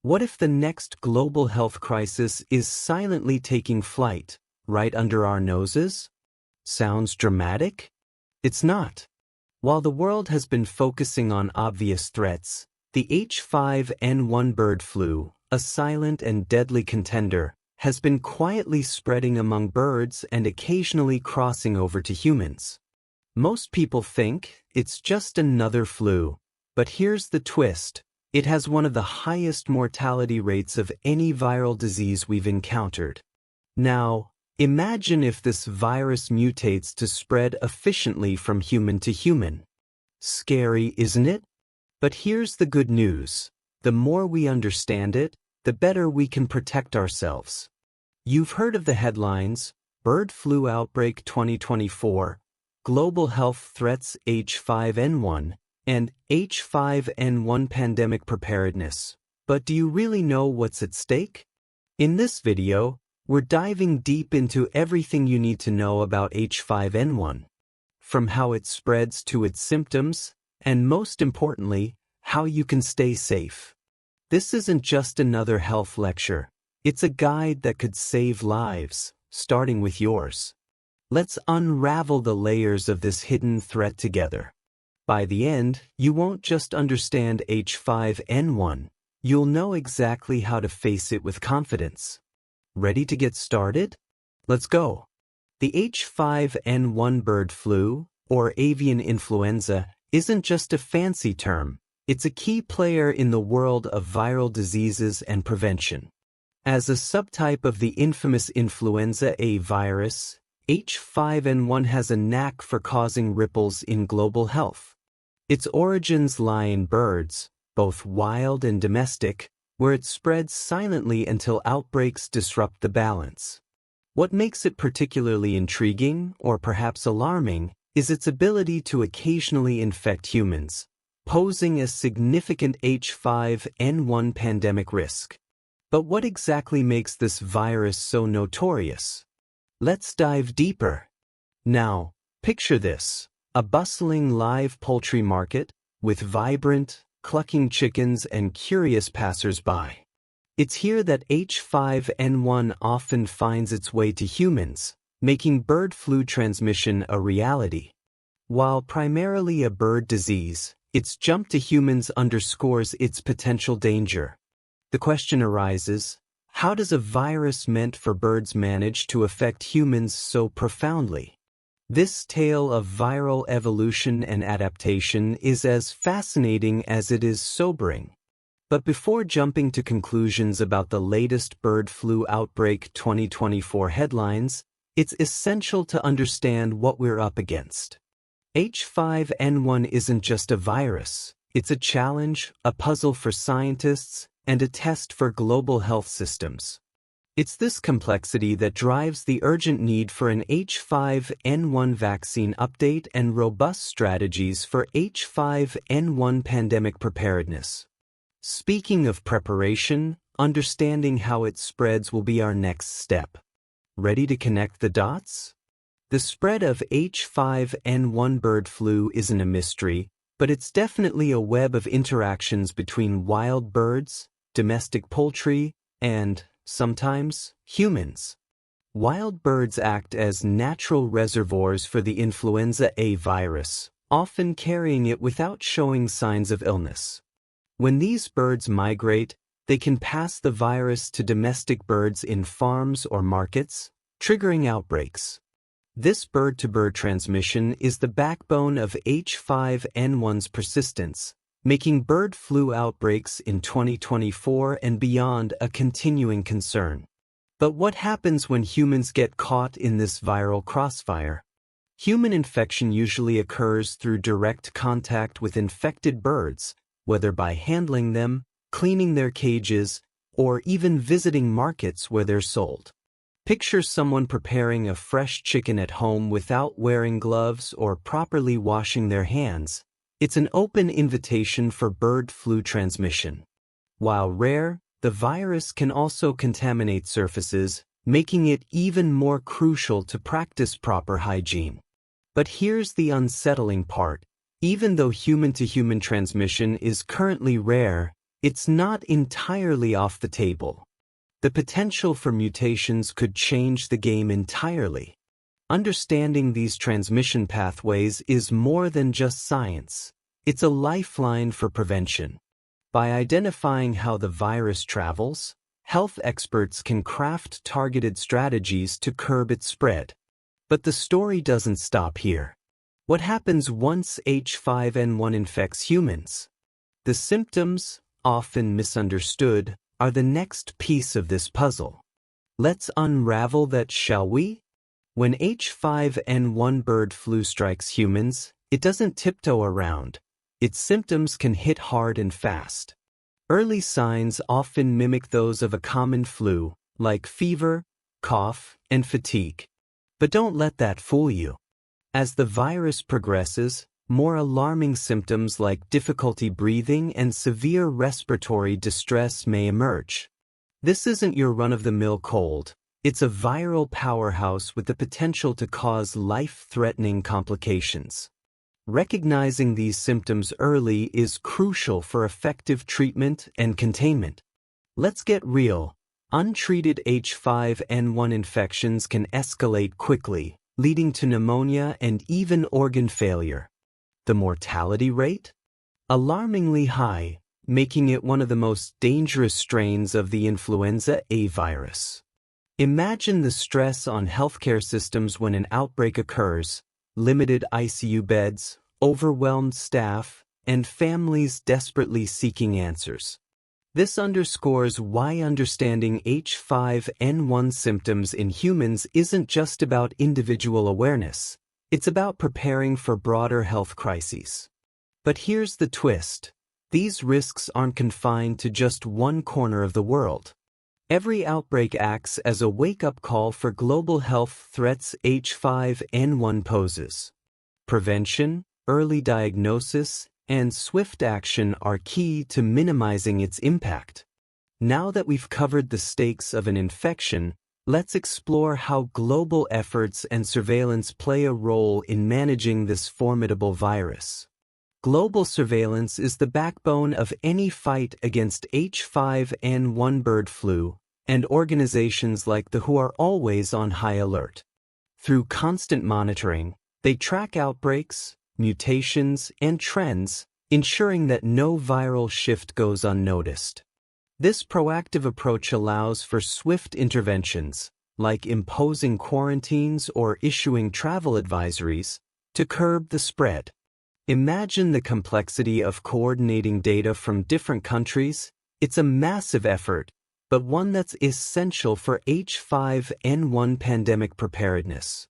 What if the next global health crisis is silently taking flight, right under our noses? Sounds dramatic? It's not. While the world has been focusing on obvious threats, the H5N1 bird flu, a silent and deadly contender, has been quietly spreading among birds and occasionally crossing over to humans. Most people think it's just another flu, but here's the twist. It has one of the highest mortality rates of any viral disease we've encountered. Now, imagine if this virus mutates to spread efficiently from human to human. Scary, isn't it? But here's the good news. The more we understand it, the better we can protect ourselves. You've heard of the headlines, Bird Flu Outbreak 2024, Global Health Threats H5N1, and H5N1 Pandemic Preparedness. But do you really know what's at stake? In this video, we're diving deep into everything you need to know about H5N1, from how it spreads to its symptoms, and most importantly, how you can stay safe. This isn't just another health lecture. It's a guide that could save lives, starting with yours. Let's unravel the layers of this hidden threat together. By the end, you won't just understand H5N1, you'll know exactly how to face it with confidence. Ready to get started? Let's go. The H5N1 bird flu, or avian influenza, isn't just a fancy term. It's a key player in the world of viral diseases and prevention. As a subtype of the infamous influenza A virus, H5N1 has a knack for causing ripples in global health. Its origins lie in birds, both wild and domestic, where it spreads silently until outbreaks disrupt the balance. What makes it particularly intriguing, or perhaps alarming, is its ability to occasionally infect humans, posing a significant H5N1 pandemic risk. But what exactly makes this virus so notorious? Let's dive deeper. Now, picture this. A bustling live poultry market with vibrant, clucking chickens and curious passers-by. It's here that H5N1 often finds its way to humans, making bird flu transmission a reality. While primarily a bird disease, its jump to humans underscores its potential danger. The question arises, how does a virus meant for birds manage to affect humans so profoundly? This tale of viral evolution and adaptation is as fascinating as it is sobering. But before jumping to conclusions about the latest bird flu outbreak 2024 headlines, it's essential to understand what we're up against. H5N1 isn't just a virus. It's a challenge, a puzzle for scientists, and a test for global health systems. It's this complexity that drives the urgent need for an H5N1 vaccine update and robust strategies for H5N1 pandemic preparedness. Speaking of preparation, understanding how it spreads will be our next step. Ready to connect the dots? The spread of H5N1 bird flu isn't a mystery, but it's definitely a web of interactions between wild birds, domestic poultry, and, sometimes, humans. Wild birds act as natural reservoirs for the influenza A virus, often carrying it without showing signs of illness. When these birds migrate, they can pass the virus to domestic birds in farms or markets, triggering outbreaks. This bird-to-bird transmission is the backbone of H5N1's persistence, making bird flu outbreaks in 2024 and beyond a continuing concern. But what happens when humans get caught in this viral crossfire? Human infection usually occurs through direct contact with infected birds, whether by handling them, cleaning their cages, or even visiting markets where they're sold. Picture someone preparing a fresh chicken at home without wearing gloves or properly washing their hands. It's an open invitation for bird flu transmission. While rare, the virus can also contaminate surfaces, making it even more crucial to practice proper hygiene. But here's the unsettling part. Even though human-to-human transmission is currently rare, it's not entirely off the table. The potential for mutations could change the game entirely. Understanding these transmission pathways is more than just science. It's a lifeline for prevention. By identifying how the virus travels, health experts can craft targeted strategies to curb its spread. But the story doesn't stop here. What happens once H5N1 infects humans? The symptoms, often misunderstood, are the next piece of this puzzle. Let's unravel that, shall we? When H5N1 bird flu strikes humans, it doesn't tiptoe around. Its symptoms can hit hard and fast. Early signs often mimic those of a common flu, like fever, cough, and fatigue. But don't let that fool you. As the virus progresses, more alarming symptoms like difficulty breathing and severe respiratory distress may emerge. This isn't your run-of-the-mill cold. It's a viral powerhouse with the potential to cause life-threatening complications. Recognizing these symptoms early is crucial for effective treatment and containment. Let's get real. Untreated H5N1 infections can escalate quickly, leading to pneumonia and even organ failure. The mortality rate? Alarmingly high, making it one of the most dangerous strains of the influenza A virus. Imagine the stress on healthcare systems when an outbreak occurs: limited ICU beds, overwhelmed staff, and families desperately seeking answers. This underscores why understanding H5N1 symptoms in humans isn't just about individual awareness. It's about preparing for broader health crises. But here's the twist. These risks aren't confined to just one corner of the world. Every outbreak acts as a wake-up call for global health threats H5N1 poses. Prevention, early diagnosis, and swift action are key to minimizing its impact. Now that we've covered the stakes of an infection, let's explore how global efforts and surveillance play a role in managing this formidable virus. Global surveillance is the backbone of any fight against H5N1 bird flu, and organizations like the WHO are always on high alert. Through constant monitoring, they track outbreaks, mutations, and trends, ensuring that no viral shift goes unnoticed. This proactive approach allows for swift interventions, like imposing quarantines or issuing travel advisories, to curb the spread. Imagine the complexity of coordinating data from different countries. It's a massive effort, but one that's essential for H5N1 pandemic preparedness.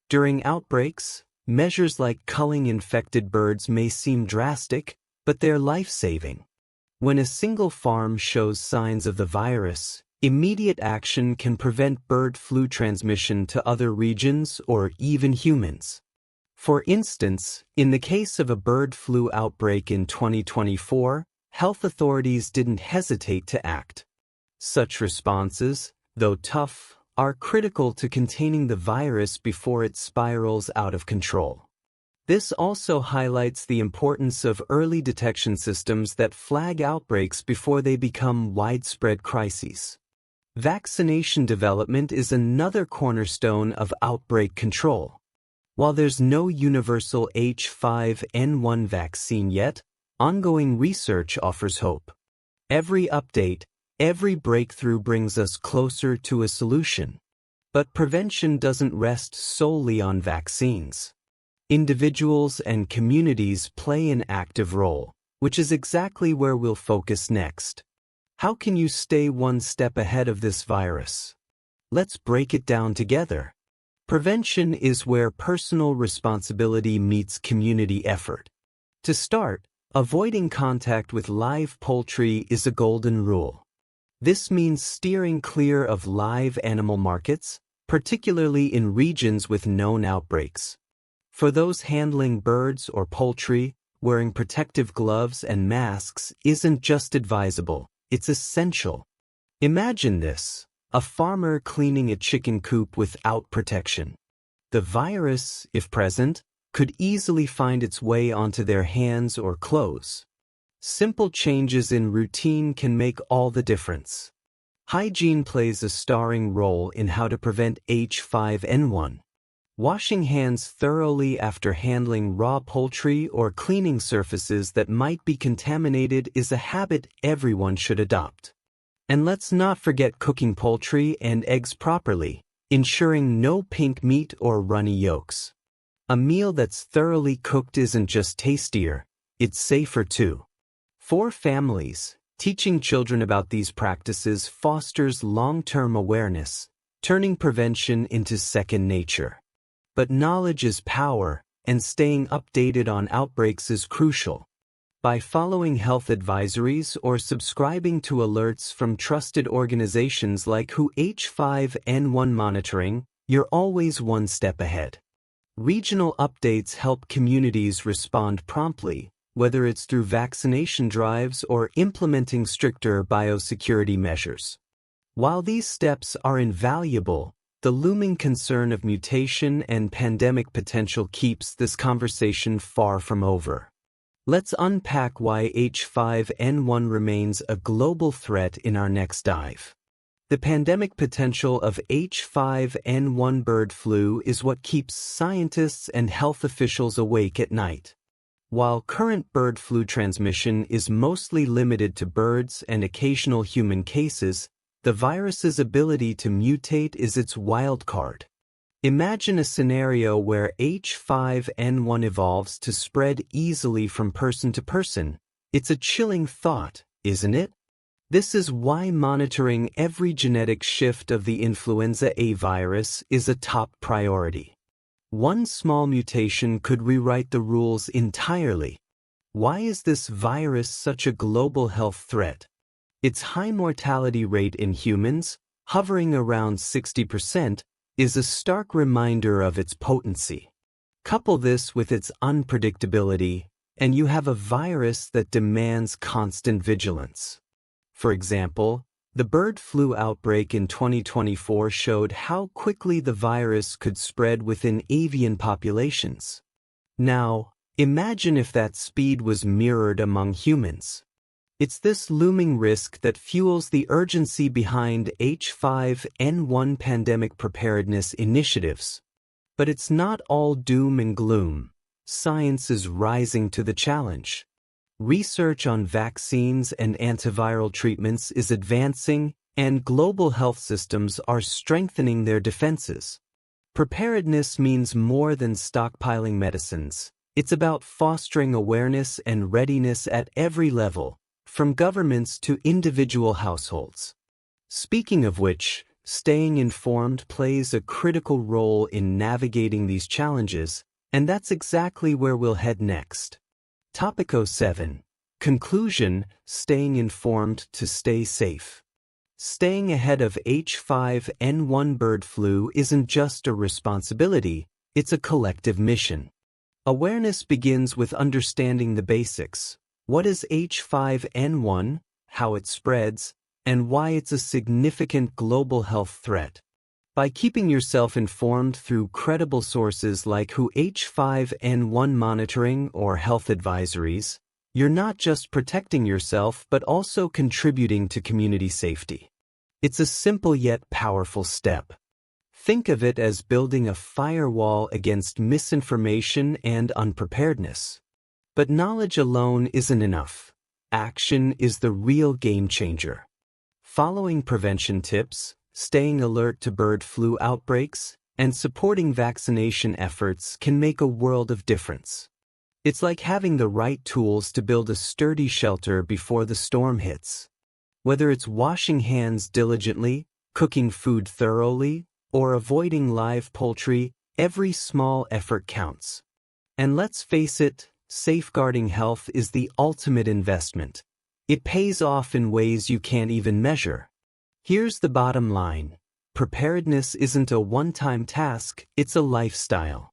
During outbreaks, measures like culling infected birds may seem drastic, but they're life-saving. When a single farm shows signs of the virus, immediate action can prevent bird flu transmission to other regions or even humans. For instance, in the case of a bird flu outbreak in 2024, health authorities didn't hesitate to act. Such responses, though tough, are critical to containing the virus before it spirals out of control. This also highlights the importance of early detection systems that flag outbreaks before they become widespread crises. Vaccination development is another cornerstone of outbreak control. While there's no universal H5N1 vaccine yet, ongoing research offers hope. Every update, every breakthrough brings us closer to a solution. But prevention doesn't rest solely on vaccines. Individuals and communities play an active role, which is exactly where we'll focus next. How can you stay one step ahead of this virus? Let's break it down together. Prevention is where personal responsibility meets community effort. To start, avoiding contact with live poultry is a golden rule. This means steering clear of live animal markets, particularly in regions with known outbreaks. For those handling birds or poultry, wearing protective gloves and masks isn't just advisable, it's essential. Imagine this: a farmer cleaning a chicken coop without protection. The virus, if present, could easily find its way onto their hands or clothes. Simple changes in routine can make all the difference. Hygiene plays a starring role in how to prevent H5N1. Washing hands thoroughly after handling raw poultry or cleaning surfaces that might be contaminated is a habit everyone should adopt. And let's not forget cooking poultry and eggs properly, ensuring no pink meat or runny yolks. A meal that's thoroughly cooked isn't just tastier, it's safer too. For families, teaching children about these practices fosters long-term awareness, turning prevention into second nature. But knowledge is power, and staying updated on outbreaks is crucial. By following health advisories or subscribing to alerts from trusted organizations like H5N1 monitoring, you're always one step ahead. Regional updates help communities respond promptly, whether it's through vaccination drives or implementing stricter biosecurity measures. While these steps are invaluable, the looming concern of mutation and pandemic potential keeps this conversation far from over. Let's unpack why H5N1 remains a global threat in our next dive. The pandemic potential of H5N1 bird flu is what keeps scientists and health officials awake at night. While current bird flu transmission is mostly limited to birds and occasional human cases, the virus's ability to mutate is its wild card. Imagine a scenario where H5N1 evolves to spread easily from person to person. It's a chilling thought, isn't it? This is why monitoring every genetic shift of the influenza A virus is a top priority. One small mutation could rewrite the rules entirely. Why is this virus such a global health threat? Its high mortality rate in humans, hovering around 60%, is a stark reminder of its potency. Couple this with its unpredictability, and you have a virus that demands constant vigilance. For example, the bird flu outbreak in 2024 showed how quickly the virus could spread within avian populations. Now, imagine if that speed was mirrored among humans. It's this looming risk that fuels the urgency behind H5N1 pandemic preparedness initiatives. But it's not all doom and gloom. Science is rising to the challenge. Research on vaccines and antiviral treatments is advancing, and global health systems are strengthening their defenses. Preparedness means more than stockpiling medicines. It's about fostering awareness and readiness at every level, from governments to individual households. Speaking of which, staying informed plays a critical role in navigating these challenges, and that's exactly where we'll head next. Topic 07. Conclusion: staying informed to stay safe. Staying ahead of H5N1 bird flu isn't just a responsibility, it's a collective mission. Awareness begins with understanding the basics. What is H5N1, how it spreads, and why it's a significant global health threat? By keeping yourself informed through credible sources like H5N1 monitoring or health advisories, you're not just protecting yourself but also contributing to community safety. It's a simple yet powerful step. Think of it as building a firewall against misinformation and unpreparedness. But knowledge alone isn't enough. Action is the real game changer. Following prevention tips, staying alert to bird flu outbreaks, and supporting vaccination efforts can make a world of difference. It's like having the right tools to build a sturdy shelter before the storm hits. Whether it's washing hands diligently, cooking food thoroughly, or avoiding live poultry, every small effort counts. And let's face it, safeguarding health is the ultimate investment. It pays off in ways you can't even measure. Here's the bottom line. Preparedness isn't a one-time task, it's a lifestyle.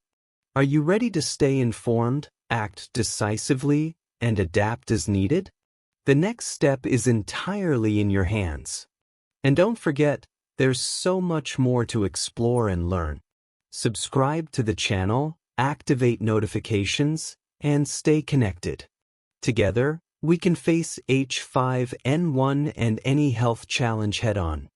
Are you ready to stay informed, act decisively, and adapt as needed? The next step is entirely in your hands. And don't forget, there's so much more to explore and learn. Subscribe to the channel, activate notifications, and stay connected. Together, We can face H5N1 and any health challenge head-on.